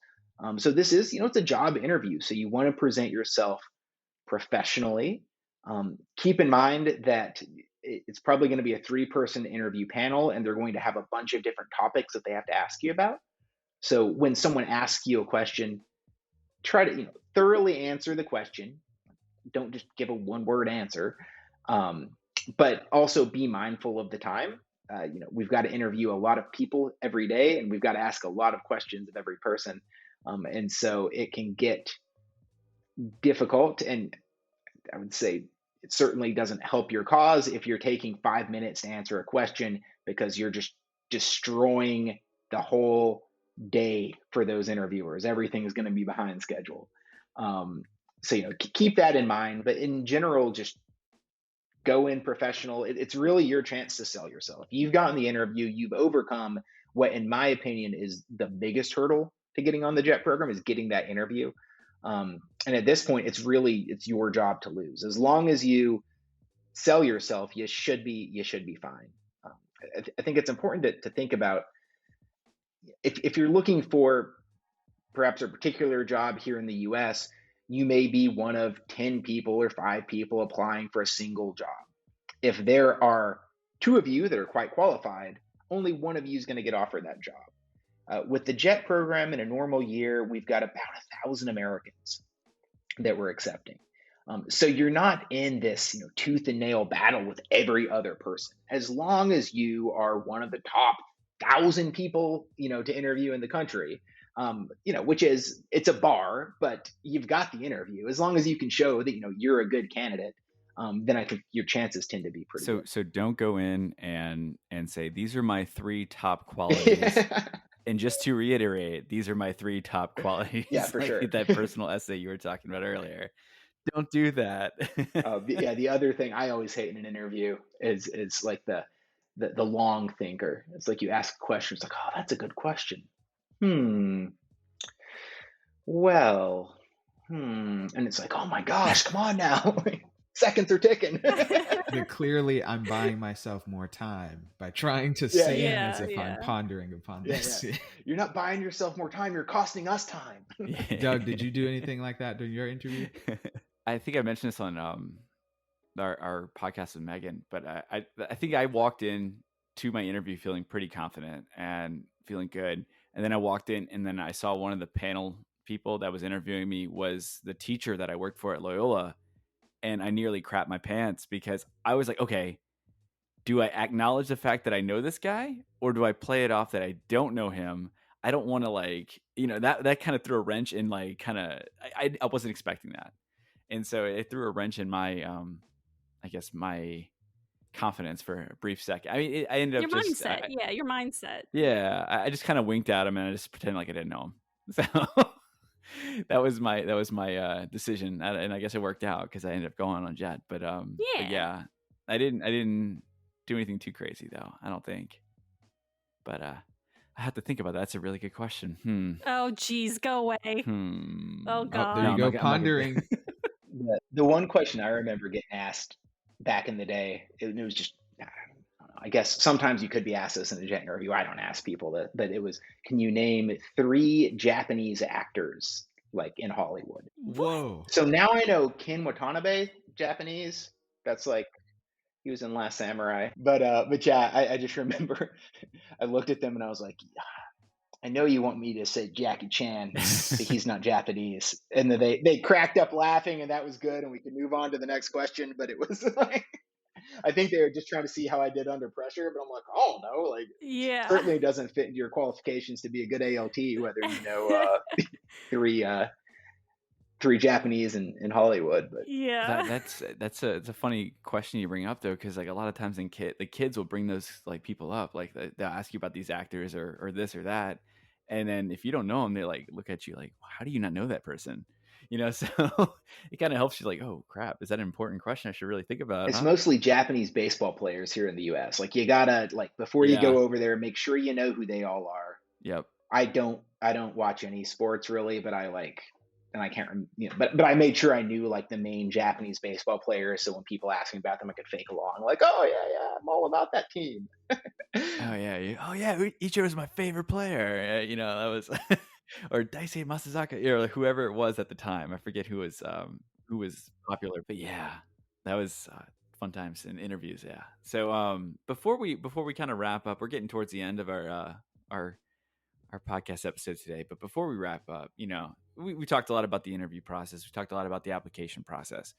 So this is, it's a job interview. So you want to present yourself professionally. Keep in mind that it's probably going to be a 3-person interview panel, and they're going to have a bunch of different topics that they have to ask you about. So when someone asks you a question, try to thoroughly answer the question. Don't just give a one-word answer, but also be mindful of the time. We've got to interview a lot of people every day, and we've got to ask a lot of questions of every person. And so it can get difficult, and I would say it certainly doesn't help your cause if you're taking 5 minutes to answer a question, because you're just destroying the whole day for those interviewers. Everything is going to be behind schedule. So keep that in mind. But in general, just go in professional. It's really your chance to sell yourself. You've gotten the interview. You've overcome what, in my opinion, is the biggest hurdle to getting on the JET program, is getting that interview. And at this point, it's your job to lose. As long as you sell yourself, you should be fine. I think it's important to think about if you're looking for perhaps a particular job here in the US, you may be one of 10 people or 5 people applying for a single job. If there are 2 of you that are quite qualified, only one of you is going to get offered that job. With the JET program in a normal year, we've got about 1,000 Americans that we're accepting. So you're not in this, tooth and nail battle with every other person. As long as you are one of the top 1,000 people, to interview in the country, which is, it's a bar, but you've got the interview. As long as you can show that, you're a good candidate, then I think your chances tend to be pretty good. So don't go in and say, these are my 3 top qualities. And just to reiterate, these are my 3 top qualities. Yeah, for sure. That personal essay you were talking about earlier. Don't do that. The other thing I always hate in an interview is like the long thinker. It's like you ask a question, it's like, oh, that's a good question. Well, and it's like, oh my gosh, come on now. Seconds are ticking. But clearly I'm buying myself more time by trying to say it as if I'm pondering upon this. Yeah. You're not buying yourself more time, you're costing us time. Doug, did you do anything like that during your interview? I think I mentioned this on our podcast with Megan, but I think I walked in to my interview feeling pretty confident and feeling good. And then I walked in and then I saw one of the panel people that was interviewing me was the teacher that I worked for at Loyola. And I nearly crapped my pants because I was like, okay, do I acknowledge the fact that I know this guy or do I play it off that I don't know him? I don't want to that kind of threw a wrench in I wasn't expecting that. And so it threw a wrench in my, I guess my confidence for a brief second. I mean, I ended up your mindset. Your mindset. Yeah. I just kind of winked at him and I just pretended like I didn't know him. So that was my decision, and I guess it worked out because I ended up going on JET. But yeah, I didn't do anything too crazy though. I don't think. But I have to think about that. That's a really good question. Oh geez, go away. Oh god. There you go, pondering. The one question I remember getting asked back in the day, it was just, I guess sometimes you could be asked this in a JET interview. I don't ask people that, but it was, can you name 3 Japanese actors like in Hollywood? Whoa. So now I know Ken Watanabe, Japanese. That's like, he was in Last Samurai. But yeah, I just remember I looked at them and I was like, I know you want me to say Jackie Chan, but he's not Japanese. And then they cracked up laughing and that was good. And we could move on to the next question. But it was like, I think they were just trying to see how I did under pressure, but I'm like, oh no, certainly doesn't fit into your qualifications to be a good ALT, whether you know 3 Japanese in Hollywood. But it's a funny question you bring up though, because like a lot of times the kids will bring those like people up, like they'll ask you about these actors or this or that, and then if you don't know them, they like look at you like, how do you not know that person? So it kind of helps you like, oh crap, is that an important question I should really think about? It's mostly Japanese baseball players here in the US. Like you gotta, like, before you go over there, make sure you know who they all are. Yep. I don't watch any sports really, but and I can't but I made sure I knew like the main Japanese baseball players, so when people ask me about them, I could fake along like, oh yeah, I'm all about that team. Oh yeah, Ichiro is my favorite player. That was or Daisei Masazaka, or like whoever it was at the time. I forget who was popular, but yeah, that was fun times in interviews. Yeah. So before we kind of wrap up, we're getting towards the end of our podcast episode today. But before we wrap up, we talked a lot about the interview process. We talked a lot about the application process.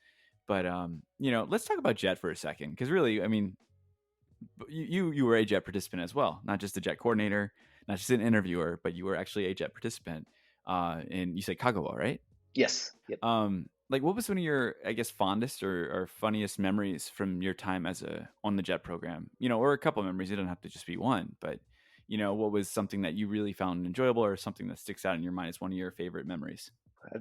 But let's talk about JET for a second, because really, I mean, you were a JET participant as well, not just a JET coordinator, not just an interviewer, but you were actually a JET participant. And you said Kagawa, right? Yes. Yep. Like, what was one of your, I guess, fondest or funniest memories from your time on the JET program? Or a couple of memories. It doesn't have to just be one, but what was something that you really found enjoyable, or something that sticks out in your mind as one of your favorite memories?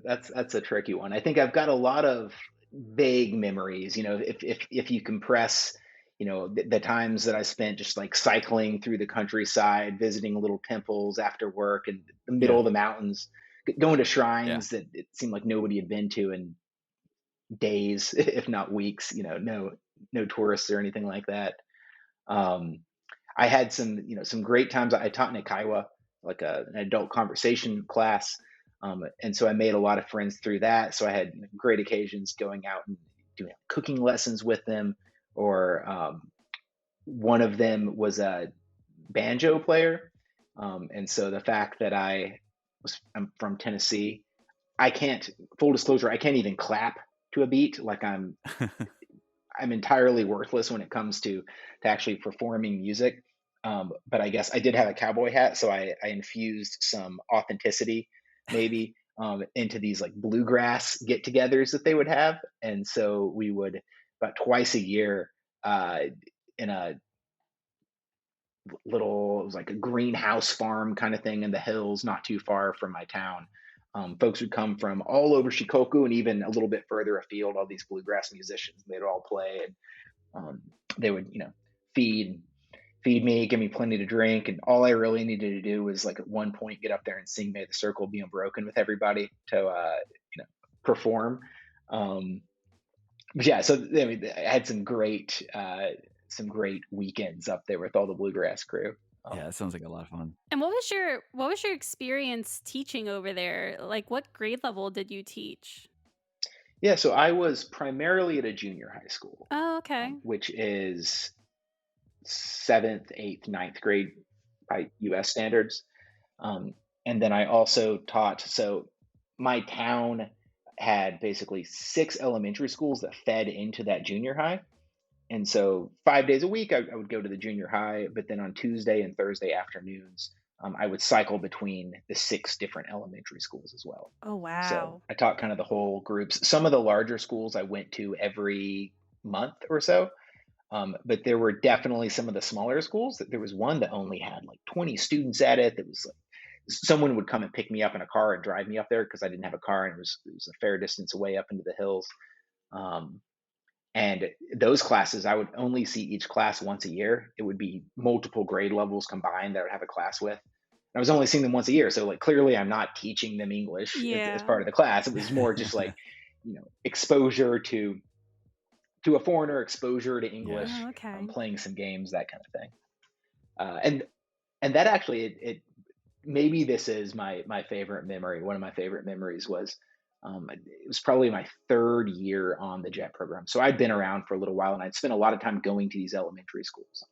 That's a tricky one. I think I've got a lot of vague memories. If you compress, the times that I spent just like cycling through the countryside, visiting little temples after work in the middle of the mountains, going to shrines that it seemed like nobody had been to in days, if not weeks. No tourists or anything like that. I had some great times. I taught in Kaiwa, like an adult conversation class. And so I made a lot of friends through that. So I had great occasions going out and doing cooking lessons with them, or one of them was a banjo player. And so the fact that I'm from Tennessee, I can't, full disclosure, I can't even clap to a beat. Like I'm entirely worthless when it comes to actually performing music. But I guess I did have a cowboy hat, so I infused some authenticity, maybe, into these like bluegrass get-togethers that they would have, and so we would about twice a year, uh, in a little, it was like a greenhouse farm kind of thing in the hills, not too far from my town. Folks would come from all over Shikoku and even a little bit further afield. All these bluegrass musicians, they'd all play, and they would, feed feed me, give me plenty to drink, and all I really needed to do was like at one point get up there and sing "May the Circle Be Unbroken" with everybody to perform. Um, but yeah, so I mean, I had some great weekends up there with all the bluegrass crew. Yeah, that sounds like a lot of fun. And what was your experience teaching over there? Like, what grade level did you teach? Yeah, so I was primarily at a junior high school, Oh, okay. which is seventh, eighth, ninth grade by U.S. standards. Um, and then I also taught, so my town had basically six elementary schools that fed into that junior high. And so 5 days a week, I would go to the junior high, but then on Tuesday and Thursday afternoons, I would cycle between the six different elementary schools as well. Oh, So wow. I taught kind of the whole groups. Some of the larger schools I went to every month or so, but there were definitely some of the smaller schools that there was one that only had like 20 students at it. That was like someone would come and pick me up in a car and drive me up there because I didn't have a car and it was a fair distance away up into the hills. Um, and those classes, I would only see each class once a year. It would be multiple grade levels combined that I would have a class with. I was only seeing them once a year, so like clearly I'm not teaching them English as Yeah. part of the class. It was more just like exposure to a foreigner, exposure to Yeah. English, Oh, okay. playing some games, that kind of thing. And that actually, it maybe this is my favorite memory. One of my favorite memories was it was probably my third year on the JET program. So I'd been around for a little while, and I'd spent a lot of time going to these elementary schools.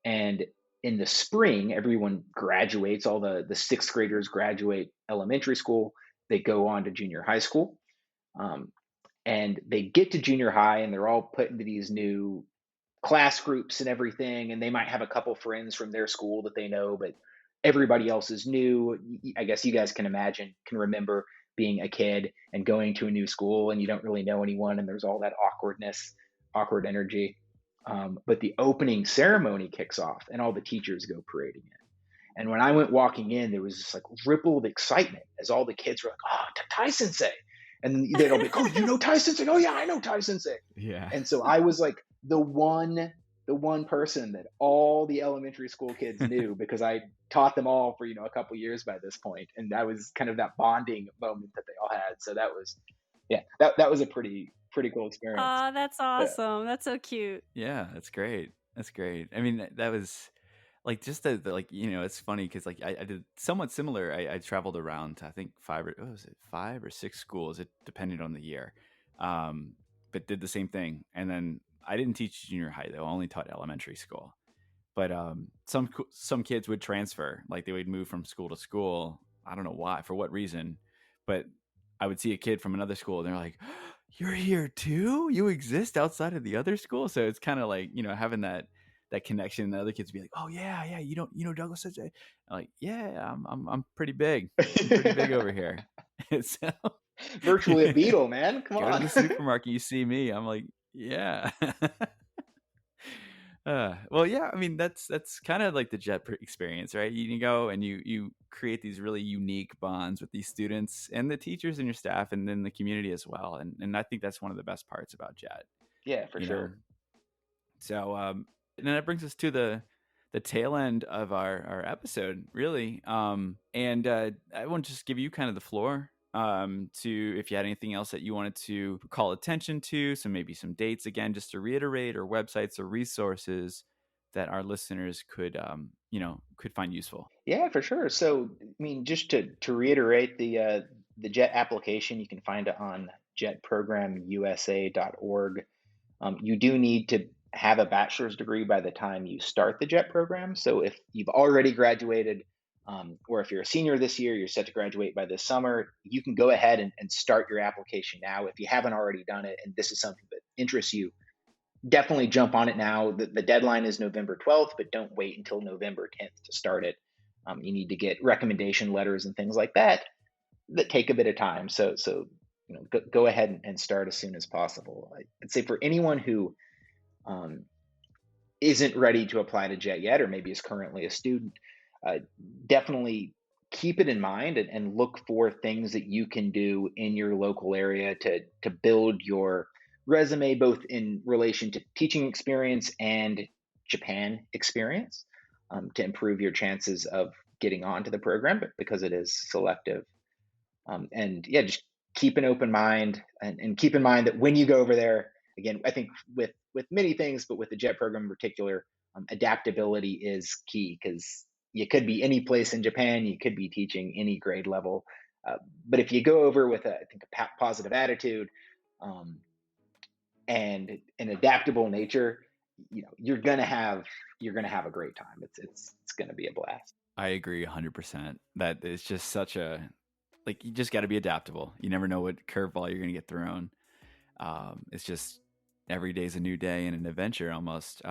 And in the spring, everyone graduates. All the sixth graders graduate elementary school. They go on to junior high school. Um, and they get to junior high and they're all put into these new class groups and everything, and they might have a couple friends from their school that they know, but everybody else is new. I guess you guys can remember being a kid and going to a new school and you don't really know anyone and there's all that awkward energy. But the opening ceremony kicks off and all the teachers go parading in, and when I went walking in, there was this like ripple of excitement as all the kids were like, "Oh, Tai Sensei," and then they'd all be like, "Oh, you know Tai Sensei? Oh yeah, I know Tai Sensei." Yeah. And so I was like the one person that all the elementary school kids knew because I taught them all for a couple years by this point, and that was kind of that bonding moment that they all had. So that was, yeah, that was a pretty cool experience. Oh, that's Yeah. awesome. That's so cute. Yeah, that's great. That's great. I mean, that was like just the like it's funny because like I did somewhat similar. I traveled around to, I think what was it, 5 or 6 schools, it depended on the year, um, but did the same thing. And then I didn't teach junior high though. I only taught elementary school. But some kids would transfer, like they would move from school to school. I don't know why, for what reason, but I would see a kid from another school, and they're like, "You're here too? You exist outside of the other school?" So it's kind of like having that connection. And the other kids would be like, "Oh yeah, yeah, Douglas says that." I'm like, "Yeah, I'm pretty big. I'm pretty big over here." So Virtually a beetle, man. Come go to on. the supermarket, you see me. I'm like, "Yeah." Well, yeah. I mean, that's kind of like the experience, right? You go and you create these really unique bonds with these students and the teachers and your staff, and then the community as well. And I think that's one of the best parts about JET. Yeah, for You know, sure. so and that brings us to the tail end of our episode, really. And I want to just give you kind of the floor to, if you had anything else that you wanted to call attention to, so maybe some dates again, just to reiterate, or websites or resources that our listeners could find useful. Yeah, for sure. So, I mean, just to reiterate, the JET application, you can find it on jetprogramusa.org. You do need to have a bachelor's degree by the time you start the JET program. So if you've already graduated, or if you're a senior this year, you're set to graduate by this summer, you can go ahead and start your application now. If you haven't already done it and this is something that interests you, definitely jump on it now. The deadline is November 12th, but don't wait until November 10th to start it. You need to get recommendation letters and things like that take a bit of time. So go ahead and start as soon as possible. I'd say for anyone who isn't ready to apply to JET yet, or maybe is currently a student, definitely keep it in mind and look for things that you can do in your local area to build your resume, both in relation to teaching experience and Japan experience, to improve your chances of getting onto the program, but because it is selective. And yeah, just keep an open mind and keep in mind that when you go over there, again, I think with many things, but with the JET program in particular, adaptability is key, because you could be any place in Japan, you could be teaching any grade level. But if you go over with a positive attitude, and an adaptable nature, you're gonna have a great time. It's gonna be a blast. I agree 100%. That is just such a, like, you just got to be adaptable. You never know what curveball you're going to get thrown. It's just every day's a new day and an adventure almost.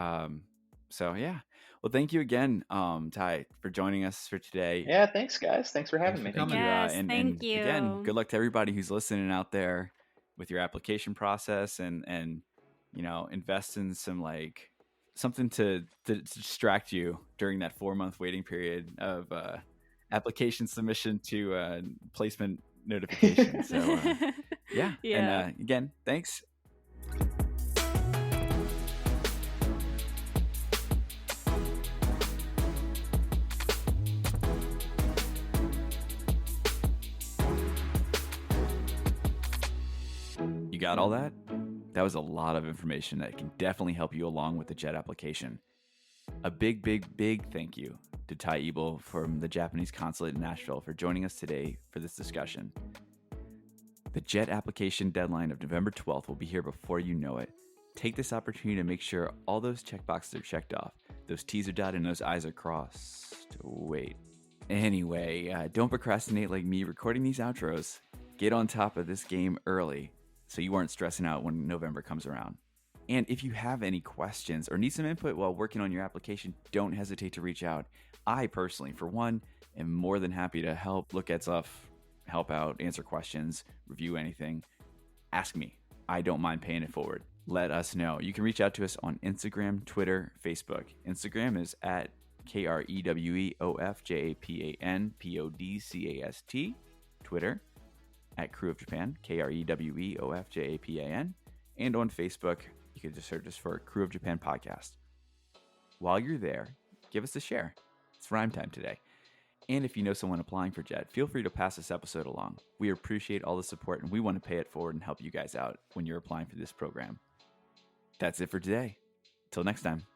So yeah. Well, thank you again, Tye, for joining us for today. Yeah, thanks guys. Thanks for having me. Thank you. Yes, And thank you. Again, good luck to everybody who's listening out there with your application process, and invest in some something to distract you during that 4-month waiting period of application submission to placement notification. So yeah. And again, thanks. You got all that? That was a lot of information that can definitely help you along with the JET application. A big, big, big thank you to Tye Ebel from the Japanese Consulate in Nashville for joining us today for this discussion. The JET application deadline of November 12th will be here before you know it. Take this opportunity to make sure all those checkboxes are checked off, those T's are dotted and those I's are crossed. Wait. Anyway, don't procrastinate like me recording these outros. Get on top of this game early so you aren't stressing out when November comes around. And if you have any questions or need some input while working on your application, don't hesitate to reach out. I personally, for one, am more than happy to help look at stuff, help out, answer questions, review anything. Ask me. I don't mind paying it forward. Let us know. You can reach out to us on Instagram, Twitter, Facebook. Instagram is at KREWOFJAPANPODCAST. Twitter at Crew of Japan, KREWEOFJAPAN. And on Facebook, you can just search us for Crew of Japan Podcast. While you're there, give us a share. It's rhyme time today. And if you know someone applying for JET, feel free to pass this episode along. We appreciate all the support, and we want to pay it forward and help you guys out when you're applying for this program. That's it for today. Till next time.